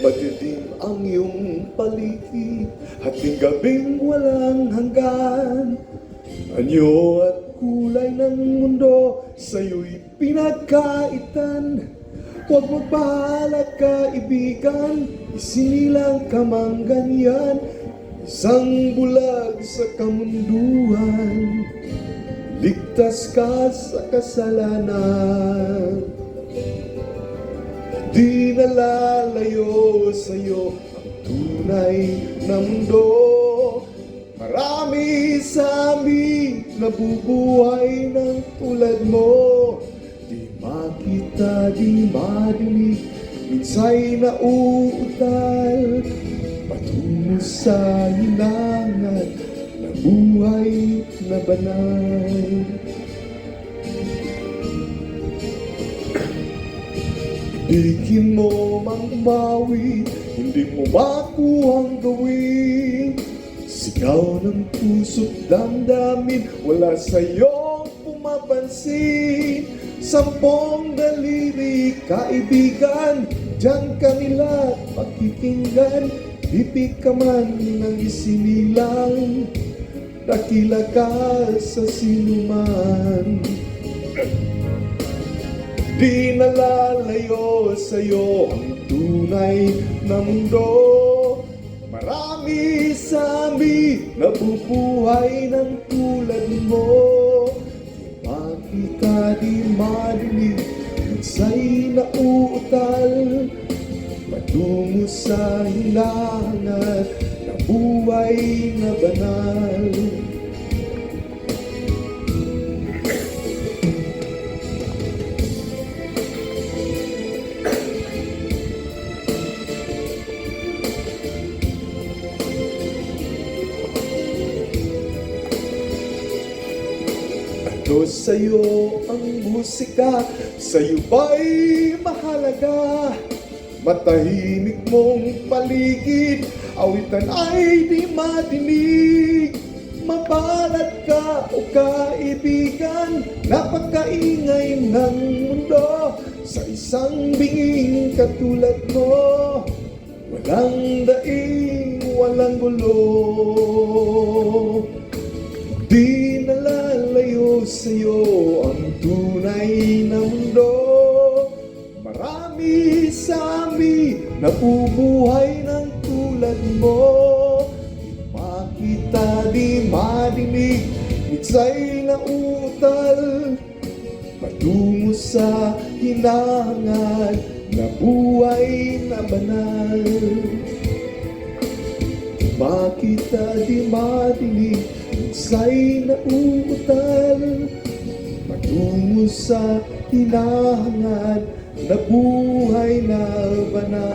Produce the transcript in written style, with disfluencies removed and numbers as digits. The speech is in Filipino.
Madilim ang iyong paligid, hating gabing walang hanggan. Anyo at kulay ng mundo, sa'yo'y pinagkaitan. Huwag magbahala kaibigan, isinilang ka mang ganyan. Isang bulag sa kamunduhan, ligtas ka sa kasalanan. Di nalalayo sa'yo ang tunay na mundo. Marami sa amin nabubuhay ng tulad mo. Di makita, di madinig, minsa'y nauutal. Patungo sa hinangan na buhay na banal. Ibigin mo mang umawi, hindi mo makuhang gawin. Sigaw ng puso't damdamin, wala sa'yong pumapansin. Sampung daliri kaibigan, diyan kanila pakikinggan. Bibig ka man ng isinilang, dakila ka sa sinuman. Di nalalayo sa'yo ang tunay na mundo. Marami sa amin nabubuhay ng tulad mo. Di makita, di madinig, minsa'y nauutal. Patungo sa hilangan na buhay na banal. Ito sa'yo ang musika, sa'yo ba'y mahalaga? Matahimik mong paligid, awitan ay di madinig. Mabalat ka o kaibigan, napakaingay ng mundo. Sa isang binging katulad mo, walang daing, walang gulo. Di nalalayo sa'yo ang tunay na mundo. Marami sa amin nabubuhay ng tulad mo. Di makita, di madinig, minsa'y nauutal. Patungo sa hinangan na buhay na banal. Di makita, di madinig, minsa'y nauutal. Patungo sa hinangan na buhay na banal.